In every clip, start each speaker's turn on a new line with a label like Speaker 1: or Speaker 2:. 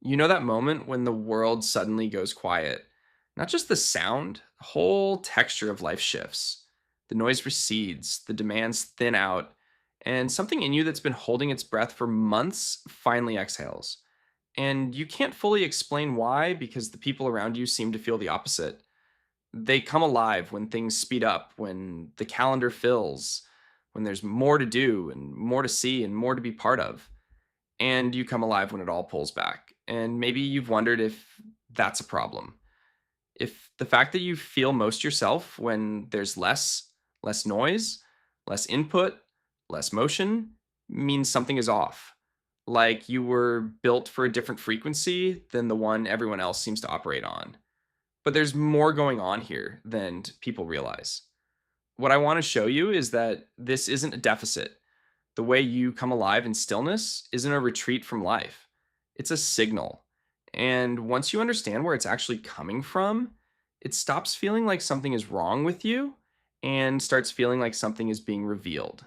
Speaker 1: You know that moment when the world suddenly goes quiet? Not just the sound, the whole texture of life shifts. The noise recedes, the demands thin out, and something in you that's been holding its breath for months finally exhales. And you can't fully explain why because the people around you seem to feel the opposite. They come alive when things speed up, when the calendar fills, when there's more to do and more to see and more to be part of, and you come alive when it all pulls back. And maybe you've wondered if that's a problem. If the fact that you feel most yourself when there's less noise, less input, less motion means something is off. Like you were built for a different frequency than the one everyone else seems to operate on. But there's more going on here than people realize. What I want to show you is that this isn't a deficit. The way you come alive in stillness isn't a retreat from life, it's a signal. And once you understand where it's actually coming from, it stops feeling like something is wrong with you and starts feeling like something is being revealed.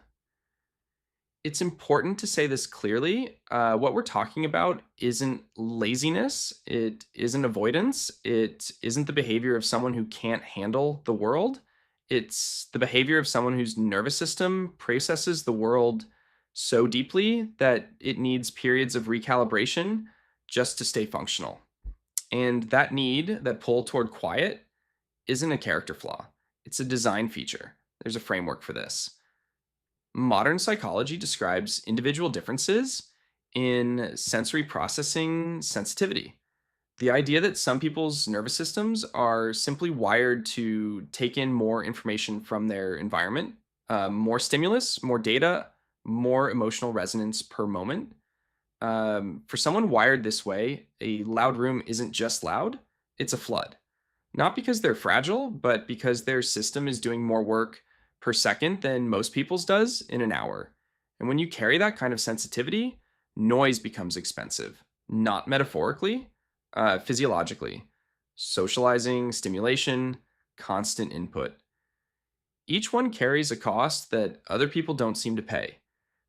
Speaker 1: It's important to say this clearly. What we're talking about isn't laziness, it isn't avoidance, it isn't the behavior of someone who can't handle the world. It's the behavior of someone whose nervous system processes the world so deeply that it needs periods of recalibration just to stay functional. And that need, that pull toward quiet, isn't a character flaw, it's a design feature. There's a framework for this. Modern psychology describes individual differences in sensory processing sensitivity. The idea that some people's nervous systems are simply wired to take in more information from their environment, more stimulus, more data, more emotional resonance per moment. For someone wired this way, a loud room isn't just loud, it's a flood. Not because they're fragile, but because their system is doing more work per second than most people's does in an hour. And when you carry that kind of sensitivity, noise becomes expensive, not metaphorically, physiologically. Socializing, stimulation, constant input. Each one carries a cost that other people don't seem to pay.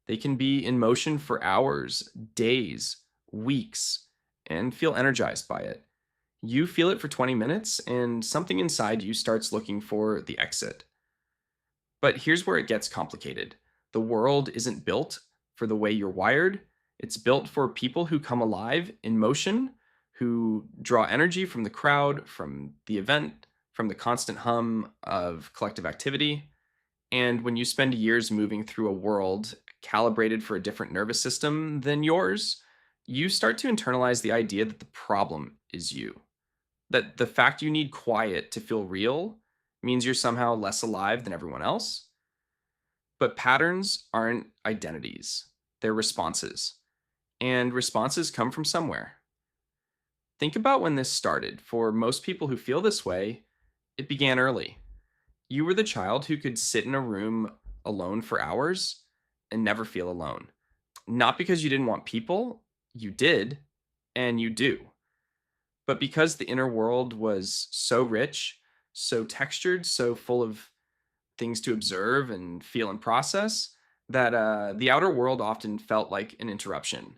Speaker 1: They can be in motion for hours, days, weeks, and feel energized by it. You feel it for 20 minutes, and something inside you starts looking for the exit. But here's where it gets complicated. The world isn't built for the way you're wired, it's built for people who come alive in motion, who draw energy from the crowd, from the event, from the constant hum of collective activity. And when you spend years moving through a world calibrated for a different nervous system than yours, you start to internalize the idea that the problem is you. That the fact you need quiet to feel real means you're somehow less alive than everyone else. But patterns aren't identities, they're responses. And responses come from somewhere. Think about when this started. For most people who feel this way, it began early. You were the child who could sit in a room alone for hours and never feel alone. Not because you didn't want people, you did, and you do, but because the inner world was so rich, so textured, so full of things to observe and feel and process, that the outer world often felt like an interruption,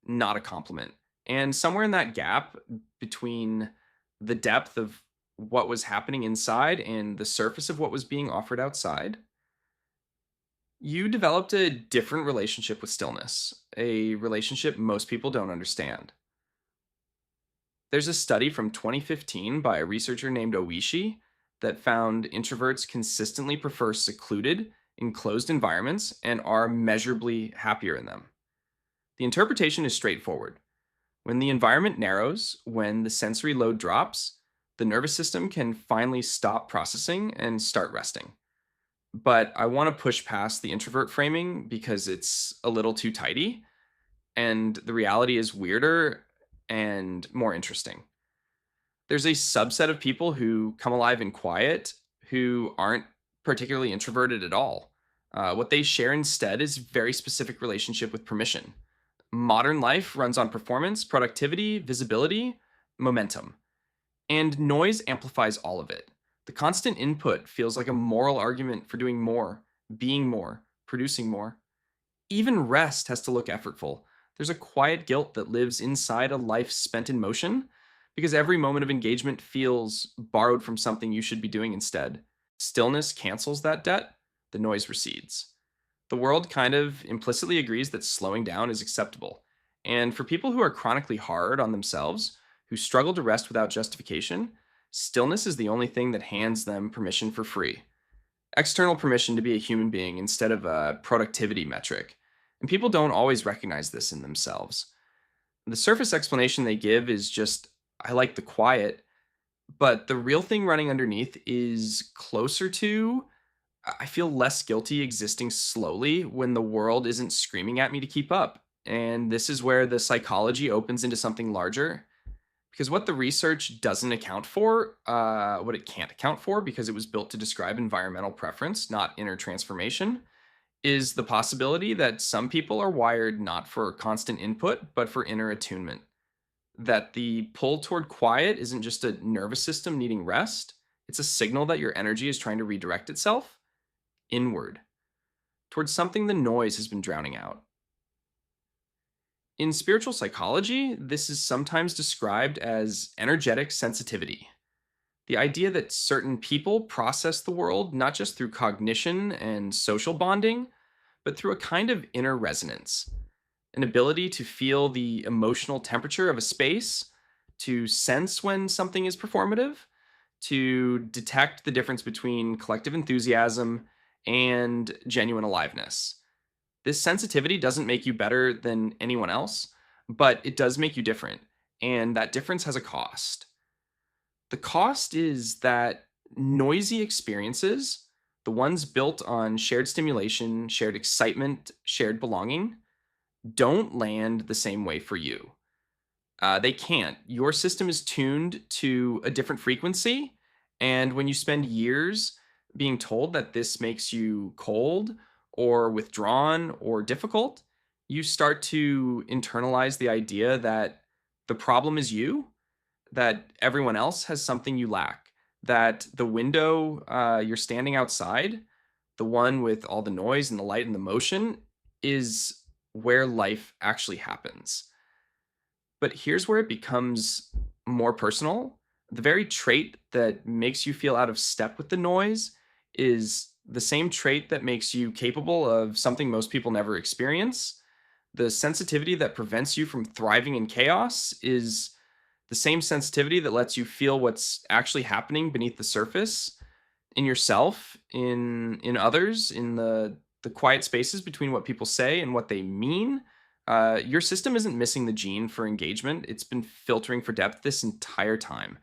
Speaker 1: not a compliment. And somewhere in that gap between the depth of what was happening inside and the surface of what was being offered outside, you developed a different relationship with stillness, a relationship most people don't understand. There's a study from 2015 by a researcher named Oishi that found introverts consistently prefer secluded, enclosed environments and are measurably happier in them. The interpretation is straightforward. When the environment narrows, when the sensory load drops, the nervous system can finally stop processing and start resting. But I want to push past the introvert framing because it's a little too tidy, and the reality is weirder and more interesting. There's a subset of people who come alive in quiet who aren't particularly introverted at all. What they share instead is very specific relationship with permission. Modern life runs on performance, productivity, visibility, momentum, and noise amplifies all of it. The constant input feels like a moral argument for doing more, being more, producing more. Even rest has to look effortful. There's a quiet guilt that lives inside a life spent in motion because every moment of engagement feels borrowed from something you should be doing instead. Stillness cancels that debt, the noise recedes. The world kind of implicitly agrees that slowing down is acceptable. And for people who are chronically hard on themselves, who struggle to rest without justification, stillness is the only thing that hands them permission for free. External permission to be a human being instead of a productivity metric. And people don't always recognize this in themselves. The surface explanation they give is just, I like the quiet, but the real thing running underneath is closer to, I feel less guilty existing slowly when the world isn't screaming at me to keep up. And this is where the psychology opens into something larger. Because what the research doesn't account for, what it can't account for, because it was built to describe environmental preference, not inner transformation, is the possibility that some people are wired not for constant input, but for inner attunement. That the pull toward quiet isn't just a nervous system needing rest, it's a signal that your energy is trying to redirect itself inward, towards something the noise has been drowning out. In spiritual psychology, this is sometimes described as energetic sensitivity. The idea that certain people process the world not just through cognition and social bonding, but through a kind of inner resonance, an ability to feel the emotional temperature of a space, to sense when something is performative, to detect the difference between collective enthusiasm and genuine aliveness. This sensitivity doesn't make you better than anyone else, but it does make you different. And that difference has a cost. The cost is that noisy experiences, the ones built on shared stimulation, shared excitement, shared belonging, don't land the same way for you. They can't. Your system is tuned to a different frequency. And when you spend years being told that this makes you cold or withdrawn or difficult, you start to internalize the idea that the problem is you, that everyone else has something you lack, that the window you're standing outside, the one with all the noise and the light and the motion, is where life actually happens. But here's where it becomes more personal. The very trait that makes you feel out of step with the noise is the same trait that makes you capable of something most people never experience. The sensitivity that prevents you from thriving in chaos is the same sensitivity that lets you feel what's actually happening beneath the surface in yourself, in others, in the quiet spaces between what people say and what they mean. Your system isn't missing the gene for engagement. It's been filtering for depth this entire time.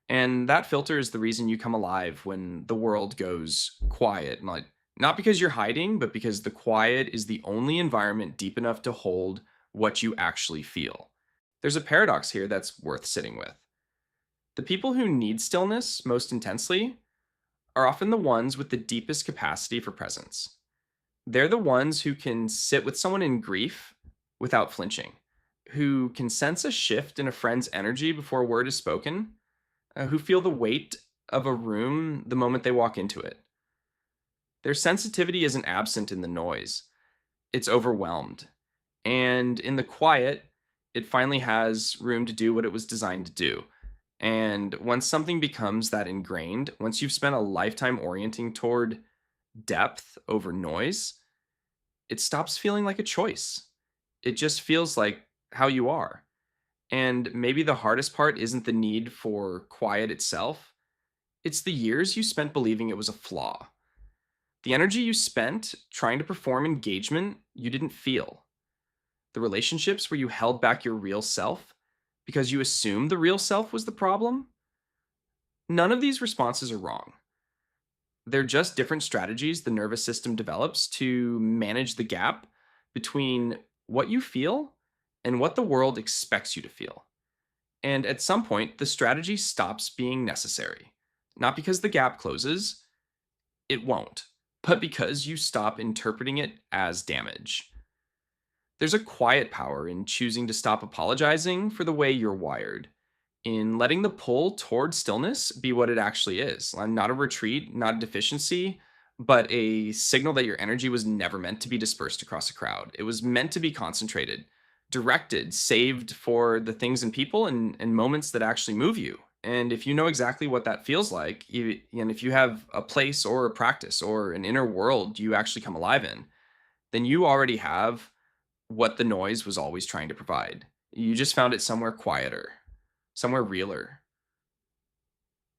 Speaker 1: And that filter is the reason you come alive when the world goes quiet. Not because you're hiding, but because the quiet is the only environment deep enough to hold what you actually feel. There's a paradox here that's worth sitting with. The people who need stillness most intensely are often the ones with the deepest capacity for presence. They're the ones who can sit with someone in grief without flinching, who can sense a shift in a friend's energy before a word is spoken, who feel the weight of a room the moment they walk into it. Their sensitivity isn't absent in the noise, it's overwhelmed. And in the quiet, it finally has room to do what it was designed to do. And once something becomes that ingrained, once you've spent a lifetime orienting toward depth over noise, it stops feeling like a choice. It just feels like how you are. And maybe the hardest part isn't the need for quiet itself, it's the years you spent believing it was a flaw. The energy you spent trying to perform engagement you didn't feel. The relationships where you held back your real self because you assumed the real self was the problem. None of these responses are wrong. They're just different strategies the nervous system develops to manage the gap between what you feel and what the world expects you to feel. And at some point, the strategy stops being necessary. Not because the gap closes, it won't, but because you stop interpreting it as damage. There's a quiet power in choosing to stop apologizing for the way you're wired, in letting the pull toward stillness be what it actually is. Not a retreat, not a deficiency, but a signal that your energy was never meant to be dispersed across a crowd. It was meant to be concentrated, directed, saved for the things and people and moments that actually move you. And if you know exactly what that feels like, and if you have a place or a practice or an inner world you actually come alive in, then you already have what the noise was always trying to provide. You just found it somewhere quieter, somewhere realer.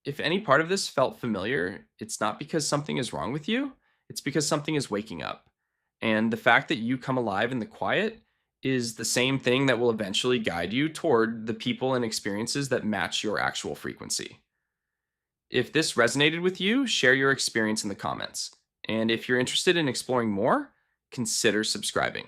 Speaker 1: If any part of this felt familiar, it's not because something is wrong with you, it's because something is waking up. And the fact that you come alive in the quiet is the same thing that will eventually guide you toward the people and experiences that match your actual frequency. If this resonated with you, share your experience in the comments. And if you're interested in exploring more, consider subscribing.